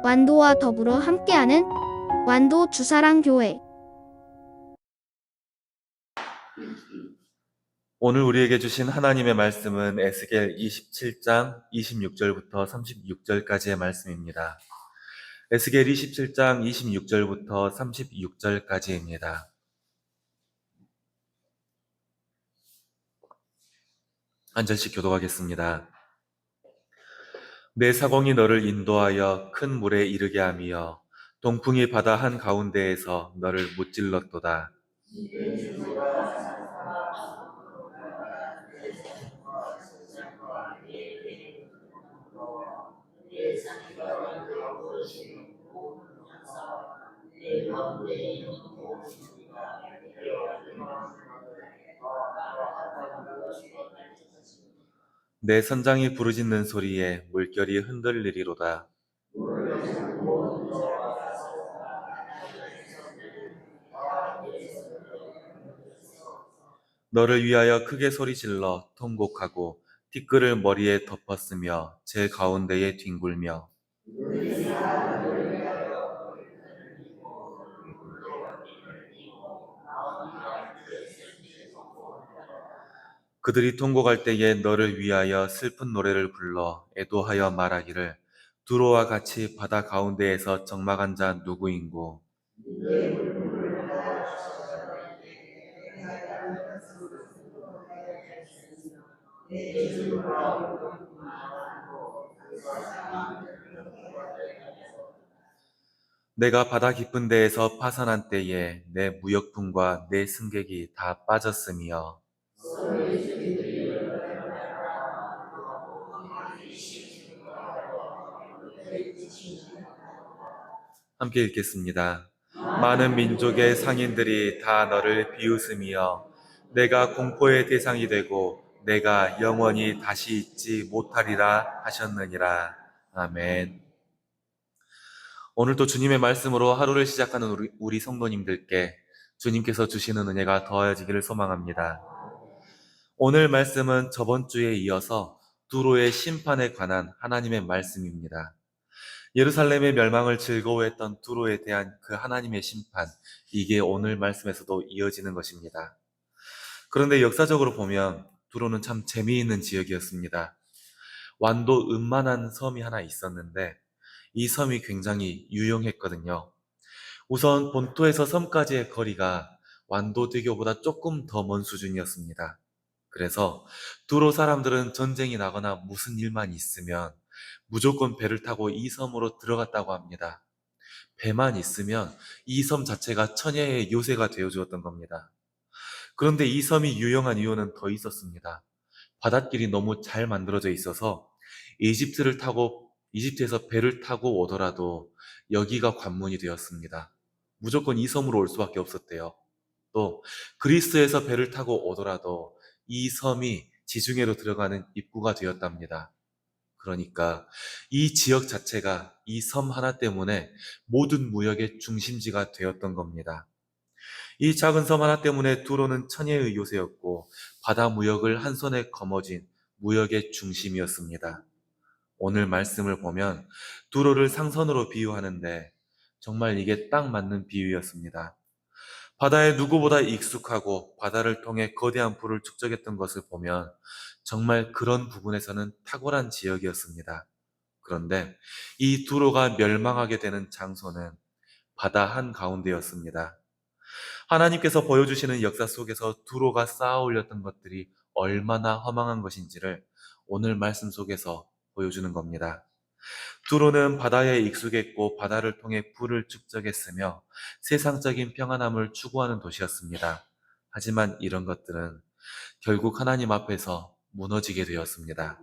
완도와 더불어 함께하는 완도 주사랑교회. 오늘 우리에게 주신 하나님의 말씀은 에스겔 27장 26절부터 36절까지의 말씀입니다. 에스겔 27장 26절부터 36절까지입니다. 한 절씩 교독하겠습니다. 내 사공이 너를 인도하여 큰 물에 이르게 하며 동풍이 바다 한가운데에서 너를 무찔렀도다. 내 선장이 부르짖는 소리에 물결이 흔들리리로다. 너를 위하여 크게 소리질러 통곡하고 티끌을 머리에 덮었으며 제 가운데에 뒹굴며 그들이 통곡할 때에 너를 위하여 슬픈 노래를 불러 애도하여 말하기를 두로와 같이 바다 가운데에서 적막한 자 누구인고. 내가 바다 깊은 데에서 파산한 때에 내 무역품과 내 승객이 다 빠졌으며. 함께 읽겠습니다. 많은 민족의 상인들이 다 너를 비웃으며 내가 공포의 대상이 되고 내가 영원히 다시 잊지 못하리라 하셨느니라. 아멘. 오늘도 주님의 말씀으로 하루를 시작하는 우리 성도님들께 주님께서 주시는 은혜가 더해지기를 소망합니다. 오늘 말씀은 저번 주에 이어서 두로의 심판에 관한 하나님의 말씀입니다. 예루살렘의 멸망을 즐거워했던 두로에 대한 그 하나님의 심판, 이게 오늘 말씀에서도 이어지는 것입니다. 그런데 역사적으로 보면 두로는 참 재미있는 지역이었습니다. 완도 음만한 섬이 하나 있었는데 이 섬이 굉장히 유용했거든요. 우선 본토에서 섬까지의 거리가 완도대교보다 조금 더 먼 수준이었습니다. 그래서 두로 사람들은 전쟁이 나거나 무슨 일만 있으면 무조건 배를 타고 이 섬으로 들어갔다고 합니다. 배만 있으면 이 섬 자체가 천혜의 요새가 되어 주었던 겁니다. 그런데 이 섬이 유용한 이유는 더 있었습니다. 바닷길이 너무 잘 만들어져 있어서 이집트에서 배를 타고 오더라도 여기가 관문이 되었습니다. 무조건 이 섬으로 올 수밖에 없었대요. 또 그리스에서 배를 타고 오더라도 이 섬이 지중해로 들어가는 입구가 되었답니다. 그러니까 이 지역 자체가 이 섬 하나 때문에 모든 무역의 중심지가 되었던 겁니다. 이 작은 섬 하나 때문에 두로는 천혜의 요새였고 바다 무역을 한 손에 거머쥔 무역의 중심이었습니다. 오늘 말씀을 보면 두로를 상선으로 비유하는데 정말 이게 딱 맞는 비유였습니다. 바다에 누구보다 익숙하고 바다를 통해 거대한 부를 축적했던 것을 보면 정말 그런 부분에서는 탁월한 지역이었습니다. 그런데 이 두로가 멸망하게 되는 장소는 바다 한가운데였습니다. 하나님께서 보여주시는 역사 속에서 두로가 쌓아 올렸던 것들이 얼마나 허망한 것인지를 오늘 말씀 속에서 보여주는 겁니다. 두로는 바다에 익숙했고 바다를 통해 부를 축적했으며 세상적인 평안함을 추구하는 도시였습니다. 하지만 이런 것들은 결국 하나님 앞에서 무너지게 되었습니다.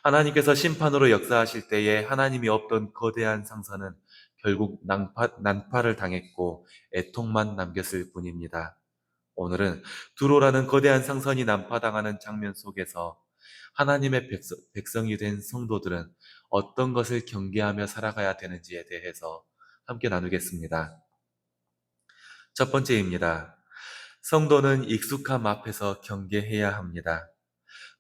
하나님께서 심판으로 역사하실 때에 하나님이 없던 거대한 상선은 결국 난파를 당했고 애통만 남겼을 뿐입니다. 오늘은 두로라는 거대한 상선이 난파당하는 장면 속에서 하나님의 백성이 된 성도들은 어떤 것을 경계하며 살아가야 되는지에 대해서 함께 나누겠습니다. 첫 번째입니다. 성도는 익숙함 앞에서 경계해야 합니다.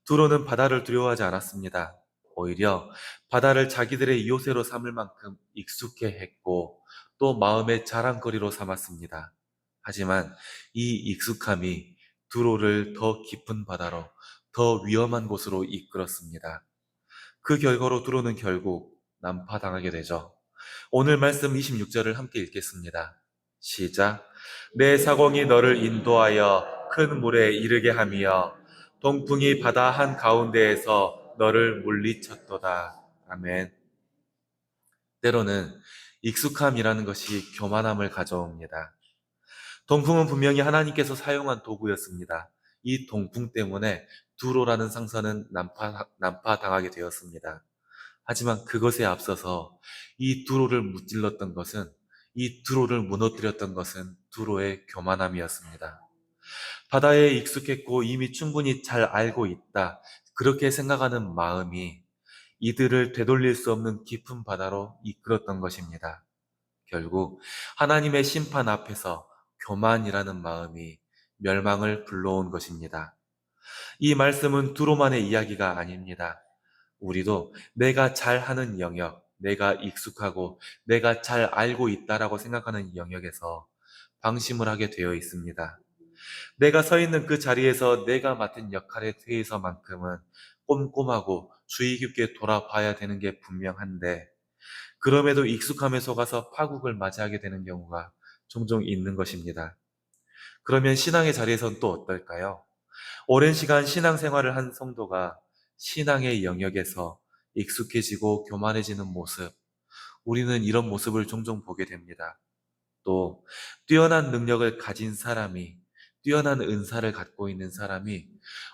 두로는 바다를 두려워하지 않았습니다. 오히려 바다를 자기들의 요새로 삼을 만큼 익숙해 했고 또 마음의 자랑거리로 삼았습니다. 하지만 이 익숙함이 두로를 더 깊은 바다로, 더 위험한 곳으로 이끌었습니다. 그 결과로 두로는 결국 난파당하게 되죠. 오늘 말씀 26절을 함께 읽겠습니다. 시작. 내 사공이 너를 인도하여 큰 물에 이르게 하며 동풍이 바다 한가운데에서 너를 물리쳤도다. 아멘. 때로는 익숙함이라는 것이 교만함을 가져옵니다. 동풍은 분명히 하나님께서 사용한 도구였습니다. 이 동풍 때문에 두로라는 상선은 난파당하게 되었습니다. 하지만 그것에 앞서서 이 두로를 무찔렀던 것은, 이 두로를 무너뜨렸던 것은 두로의 교만함이었습니다. 바다에 익숙했고 이미 충분히 잘 알고 있다, 그렇게 생각하는 마음이 이들을 되돌릴 수 없는 깊은 바다로 이끌었던 것입니다. 결국 하나님의 심판 앞에서 교만이라는 마음이 멸망을 불러온 것입니다. 이 말씀은 두로만의 이야기가 아닙니다. 우리도 내가 잘하는 영역, 내가 익숙하고 내가 잘 알고 있다라고 생각하는 영역에서 방심을 하게 되어 있습니다. 내가 서 있는 그 자리에서 내가 맡은 역할에 대해서만큼은 꼼꼼하고 주의 깊게 돌아봐야 되는 게 분명한데, 그럼에도 익숙함에 속아서 파국을 맞이하게 되는 경우가 종종 있는 것입니다. 그러면 신앙의 자리에선 또 어떨까요? 오랜 시간 신앙생활을 한 성도가 신앙의 영역에서 익숙해지고 교만해지는 모습, 우리는 이런 모습을 종종 보게 됩니다. 또 뛰어난 능력을 가진 사람이, 뛰어난 은사를 갖고 있는 사람이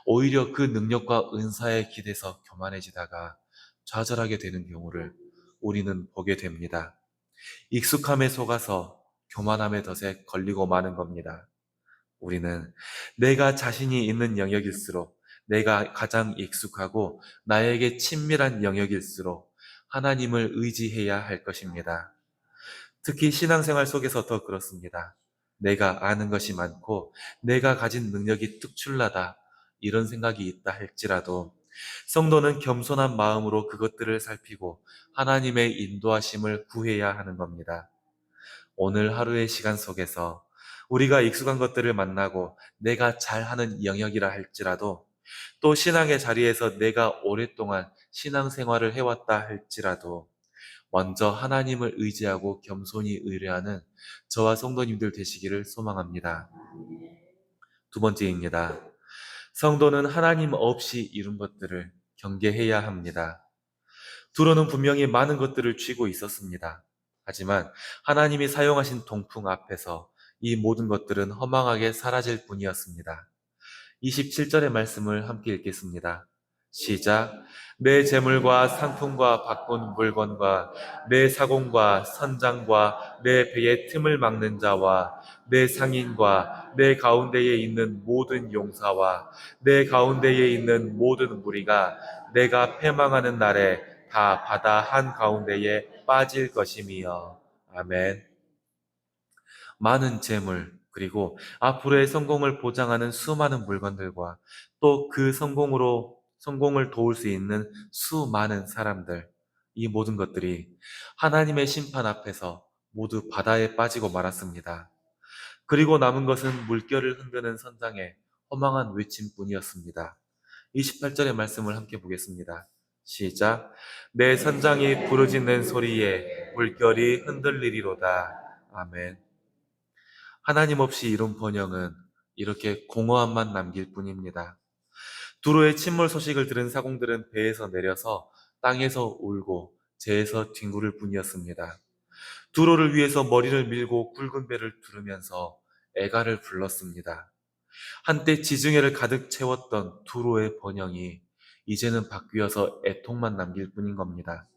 오히려 그 능력과 은사에 기대서 교만해지다가 좌절하게 되는 경우를 우리는 보게 됩니다. 익숙함에 속아서 교만함의 덫에 걸리고 마는 겁니다. 우리는 내가 자신이 있는 영역일수록, 내가 가장 익숙하고 나에게 친밀한 영역일수록 하나님을 의지해야 할 것입니다. 특히 신앙생활 속에서 더 그렇습니다. 내가 아는 것이 많고 내가 가진 능력이 특출나다, 이런 생각이 있다 할지라도 성도는 겸손한 마음으로 그것들을 살피고 하나님의 인도하심을 구해야 하는 겁니다. 오늘 하루의 시간 속에서 우리가 익숙한 것들을 만나고 내가 잘하는 영역이라 할지라도, 또 신앙의 자리에서 내가 오랫동안 신앙생활을 해왔다 할지라도 먼저 하나님을 의지하고 겸손히 의뢰하는 저와 성도님들 되시기를 소망합니다. 두 번째입니다. 성도는 하나님 없이 이룬 것들을 경계해야 합니다. 두로는 분명히 많은 것들을 쥐고 있었습니다. 하지만 하나님이 사용하신 동풍 앞에서 이 모든 것들은 허망하게 사라질 뿐이었습니다. 27절의 말씀을 함께 읽겠습니다. 시작. 내 재물과 상품과 바꾼 물건과 내 사공과 선장과 내 배의 틈을 막는 자와 내 상인과 내 가운데에 있는 모든 용사와 내 가운데에 있는 모든 무리가 내가 패망하는 날에 다 바다 한가운데에 빠질 것임이여. 아멘. 많은 재물, 그리고 앞으로의 성공을 보장하는 수많은 물건들과 또 그 성공을 도울 수 있는 수많은 사람들, 이 모든 것들이 하나님의 심판 앞에서 모두 바다에 빠지고 말았습니다. 그리고 남은 것은 물결을 흔드는 선장의 허망한 외침뿐이었습니다. 28절의 말씀을 함께 보겠습니다. 시작. 내 선장이 부르짖는 소리에 물결이 흔들리리로다. 아멘. 하나님 없이 이룬 번영은 이렇게 공허함만 남길 뿐입니다. 두로의 침몰 소식을 들은 사공들은 배에서 내려서 땅에서 울고 재에서 뒹굴을 뿐이었습니다. 두로를 위해서 머리를 밀고 굵은 배를 두르면서 애가를 불렀습니다. 한때 지중해를 가득 채웠던 두로의 번영이 이제는 바뀌어서 애통만 남길 뿐인 겁니다.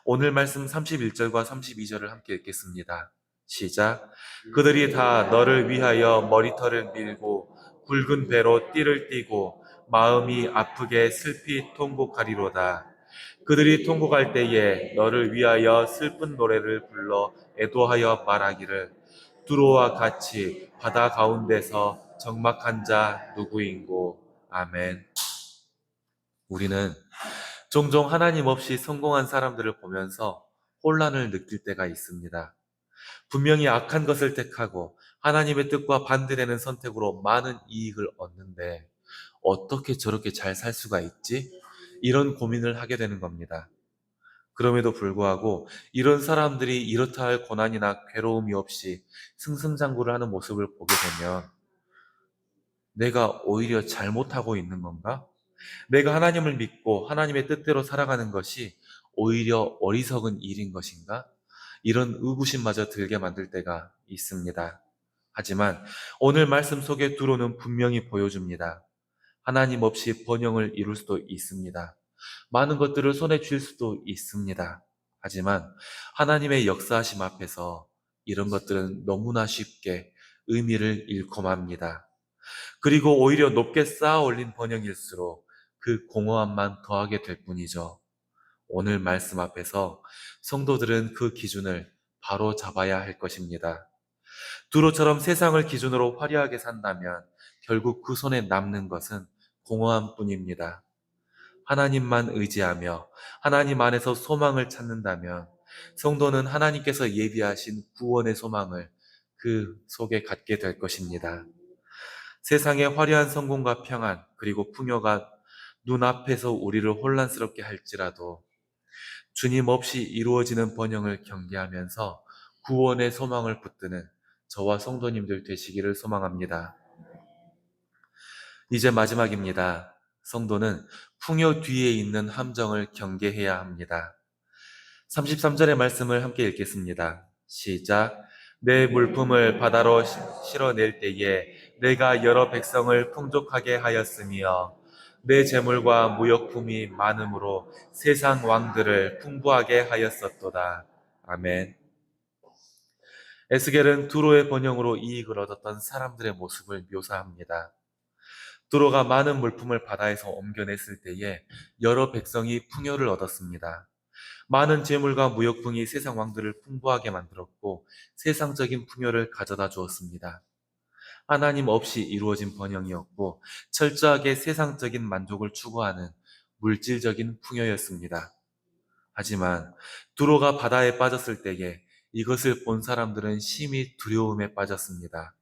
오늘 말씀 31절과 32절을 함께 읽겠습니다. 시작. 그들이 다 너를 위하여 머리털을 밀고 굵은 배로 띠를 띠고 마음이 아프게 슬피 통곡하리로다. 그들이 통곡할 때에 너를 위하여 슬픈 노래를 불러 애도하여 말하기를 두로와 같이 바다 가운데서 적막한 자 누구인고. 아멘. 우리는 종종 하나님 없이 성공한 사람들을 보면서 혼란을 느낄 때가 있습니다. 분명히 악한 것을 택하고 하나님의 뜻과 반대되는 선택으로 많은 이익을 얻는데 어떻게 저렇게 잘 살 수가 있지? 이런 고민을 하게 되는 겁니다. 그럼에도 불구하고 이런 사람들이 이렇다 할 고난이나 괴로움이 없이 승승장구를 하는 모습을 보게 되면 내가 오히려 잘못하고 있는 건가? 내가 하나님을 믿고 하나님의 뜻대로 살아가는 것이 오히려 어리석은 일인 것인가? 이런 의구심마저 들게 만들 때가 있습니다. 하지만 오늘 말씀 속에 두로는 분명히 보여줍니다. 하나님 없이 번영을 이룰 수도 있습니다. 많은 것들을 손에 쥘 수도 있습니다. 하지만 하나님의 역사하심 앞에서 이런 것들은 너무나 쉽게 의미를 잃고 맙니다. 그리고 오히려 높게 쌓아 올린 번영일수록 그 공허함만 더하게 될 뿐이죠. 오늘 말씀 앞에서 성도들은 그 기준을 바로 잡아야 할 것입니다. 두로처럼 세상을 기준으로 화려하게 산다면 결국 그 손에 남는 것은 공허함 뿐입니다. 하나님만 의지하며 하나님 안에서 소망을 찾는다면 성도는 하나님께서 예비하신 구원의 소망을 그 속에 갖게 될 것입니다. 세상의 화려한 성공과 평안 그리고 풍요가 눈앞에서 우리를 혼란스럽게 할지라도 주님 없이 이루어지는 번영을 경계하면서 구원의 소망을 붙드는 저와 성도님들 되시기를 소망합니다. 이제 마지막입니다. 성도는 풍요 뒤에 있는 함정을 경계해야 합니다. 33절의 말씀을 함께 읽겠습니다. 시작. 내 물품을 바다로 실어낼 때에 내가 여러 백성을 풍족하게 하였으며 내 재물과 무역품이 많음으로 세상 왕들을 풍부하게 하였었도다. 아멘. 에스겔은 두로의 번영으로 이익을 얻었던 사람들의 모습을 묘사합니다. 두로가 많은 물품을 바다에서 옮겨냈을 때에 여러 백성이 풍요를 얻었습니다. 많은 재물과 무역풍이 세상 왕들을 풍부하게 만들었고 세상적인 풍요를 가져다 주었습니다. 하나님 없이 이루어진 번영이었고 철저하게 세상적인 만족을 추구하는 물질적인 풍요였습니다. 하지만 두로가 바다에 빠졌을 때에 이것을 본 사람들은 심히 두려움에 빠졌습니다.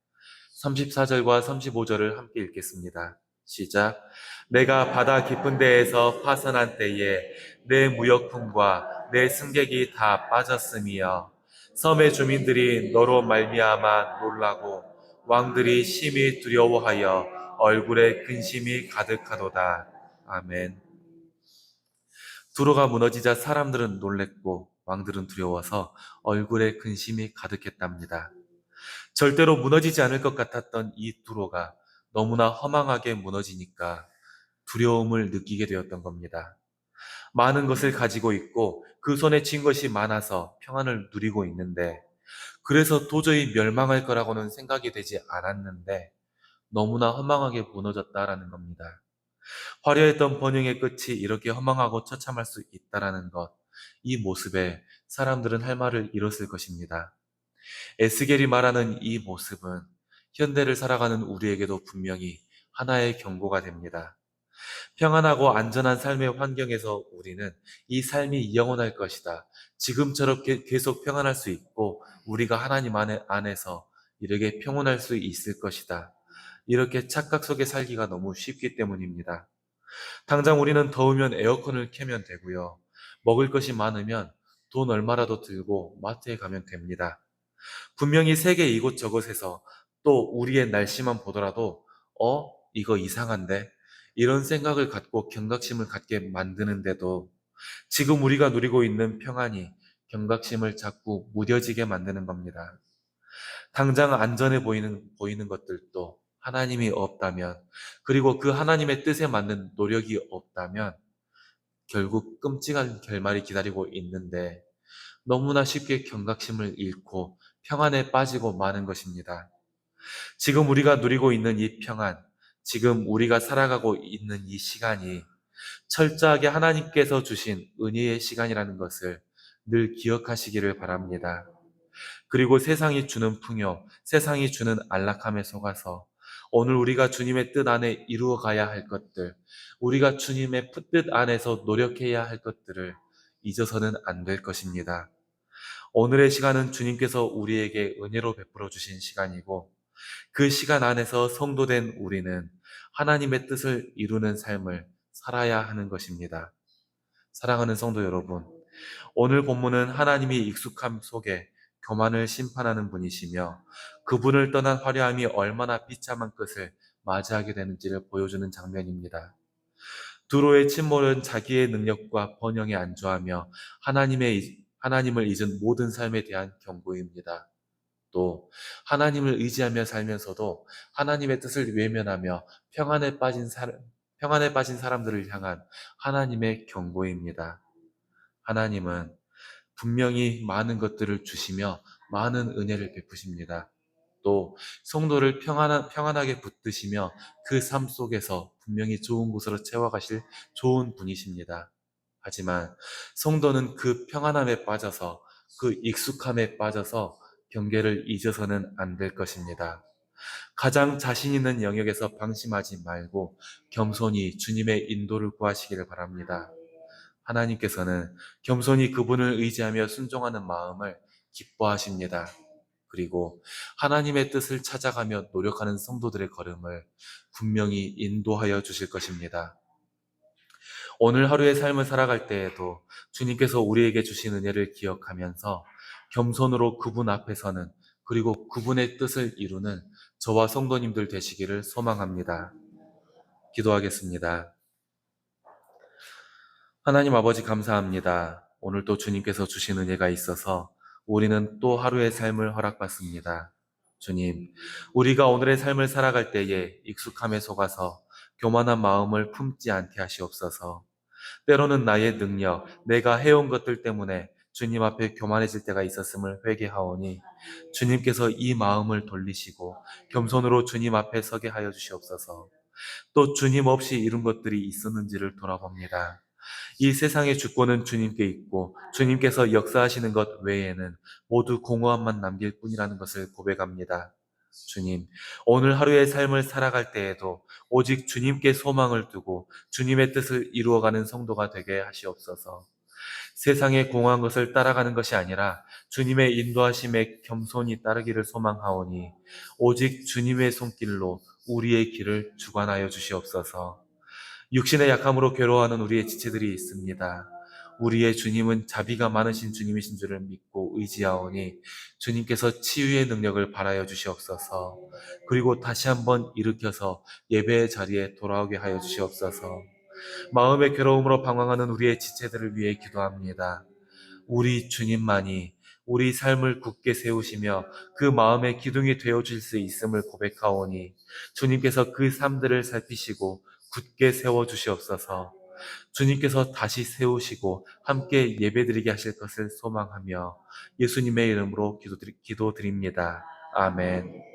34절과 35절을 함께 읽겠습니다. 시작. 내가 바다 깊은 데에서 파선한 때에 내 무역품과 내 승객이 다 빠졌으며 섬의 주민들이 너로 말미암아 놀라고 왕들이 심히 두려워하여 얼굴에 근심이 가득하도다. 아멘. 두로가 무너지자 사람들은 놀랬고 왕들은 두려워서 얼굴에 근심이 가득했답니다. 절대로 무너지지 않을 것 같았던 이 두로가 너무나 허망하게 무너지니까 두려움을 느끼게 되었던 겁니다. 많은 것을 가지고 있고 그 손에 쥔 것이 많아서 평안을 누리고 있는데 그래서 도저히 멸망할 거라고는 생각이 되지 않았는데 너무나 허망하게 무너졌다라는 겁니다. 화려했던 번영의 끝이 이렇게 허망하고 처참할 수 있다라는 것, 이 모습에 사람들은 할 말을 잃었을 것입니다. 에스겔이 말하는 이 모습은 현대를 살아가는 우리에게도 분명히 하나의 경고가 됩니다. 평안하고 안전한 삶의 환경에서 우리는 이 삶이 영원할 것이다. 지금처럼 계속 평안할 수 있고 우리가 하나님 안에서 이렇게 평온할 수 있을 것이다. 이렇게 착각 속에 살기가 너무 쉽기 때문입니다. 당장 우리는 더우면 에어컨을 켜면 되고요. 먹을 것이 많으면 돈 얼마라도 들고 마트에 가면 됩니다. 분명히 세계 이곳저곳에서 또 우리의 날씨만 보더라도 이거 이상한데? 이런 생각을 갖고 경각심을 갖게 만드는데도 지금 우리가 누리고 있는 평안이 경각심을 자꾸 무뎌지게 만드는 겁니다. 당장 안전해 보이는 것들도 하나님이 없다면, 그리고 그 하나님의 뜻에 맞는 노력이 없다면 결국 끔찍한 결말이 기다리고 있는데 너무나 쉽게 경각심을 잃고 평안에 빠지고 마는 것입니다. 지금 우리가 누리고 있는 이 평안, 지금 우리가 살아가고 있는 이 시간이 철저하게 하나님께서 주신 은혜의 시간이라는 것을 늘 기억하시기를 바랍니다. 그리고 세상이 주는 풍요, 세상이 주는 안락함에 속아서 오늘 우리가 주님의 뜻 안에 이루어 가야 할 것들, 우리가 주님의 뜻 안에서 노력해야 할 것들을 잊어서는 안 될 것입니다. 오늘의 시간은 주님께서 우리에게 은혜로 베풀어 주신 시간이고, 그 시간 안에서 성도된 우리는 하나님의 뜻을 이루는 삶을 살아야 하는 것입니다. 사랑하는 성도 여러분, 오늘 본문은 하나님이 익숙함 속에 교만을 심판하는 분이시며 그분을 떠난 화려함이 얼마나 비참한 끝을 맞이하게 되는지를 보여주는 장면입니다. 두로의 침몰은 자기의 능력과 번영에 안주하며 하나님을 잊은 모든 삶에 대한 경고입니다. 또 하나님을 의지하며 살면서도 하나님의 뜻을 외면하며 평안에 빠진 사람들을 향한 하나님의 경고입니다. 하나님은 분명히 많은 것들을 주시며 많은 은혜를 베푸십니다. 또 성도를 평안하게 붙드시며 그 삶 속에서 분명히 좋은 곳으로 채워가실 좋은 분이십니다. 하지만 성도는 그 평안함에 빠져서, 그 익숙함에 빠져서 경계를 잊어서는 안 될 것입니다. 가장 자신 있는 영역에서 방심하지 말고 겸손히 주님의 인도를 구하시기를 바랍니다. 하나님께서는 겸손히 그분을 의지하며 순종하는 마음을 기뻐하십니다. 그리고 하나님의 뜻을 찾아가며 노력하는 성도들의 걸음을 분명히 인도하여 주실 것입니다. 오늘 하루의 삶을 살아갈 때에도 주님께서 우리에게 주신 은혜를 기억하면서 겸손으로 그분 앞에 서는, 그리고 그분의 뜻을 이루는 저와 성도님들 되시기를 소망합니다. 기도하겠습니다. 하나님 아버지 감사합니다. 오늘 또 주님께서 주신 은혜가 있어서 우리는 또 하루의 삶을 허락받습니다. 주님, 우리가 오늘의 삶을 살아갈 때에 익숙함에 속아서 교만한 마음을 품지 않게 하시옵소서. 때로는 나의 능력, 내가 해온 것들 때문에 주님 앞에 교만해질 때가 있었음을 회개하오니 주님께서 이 마음을 돌리시고 겸손으로 주님 앞에 서게 하여 주시옵소서. 또 주님 없이 이룬 것들이 있었는지를 돌아봅니다. 이 세상의 주권은 주님께 있고 주님께서 역사하시는 것 외에는 모두 공허함만 남길 뿐이라는 것을 고백합니다. 주님, 오늘 하루의 삶을 살아갈 때에도 오직 주님께 소망을 두고 주님의 뜻을 이루어가는 성도가 되게 하시옵소서. 세상의 공허한 것을 따라가는 것이 아니라 주님의 인도하심에 겸손히 따르기를 소망하오니 오직 주님의 손길로 우리의 길을 주관하여 주시옵소서. 육신의 약함으로 괴로워하는 우리의 지체들이 있습니다. 우리의 주님은 자비가 많으신 주님이신 줄을 믿고 의지하오니 주님께서 치유의 능력을 발하여 주시옵소서. 그리고 다시 한번 일으켜서 예배의 자리에 돌아오게 하여 주시옵소서. 마음의 괴로움으로 방황하는 우리의 지체들을 위해 기도합니다. 우리 주님만이 우리 삶을 굳게 세우시며 그 마음의 기둥이 되어줄 수 있음을 고백하오니 주님께서 그 삶들을 살피시고 굳게 세워주시옵소서. 주님께서 다시 세우시고 함께 예배드리게 하실 것을 소망하며 예수님의 이름으로 기도드립니다. 아멘.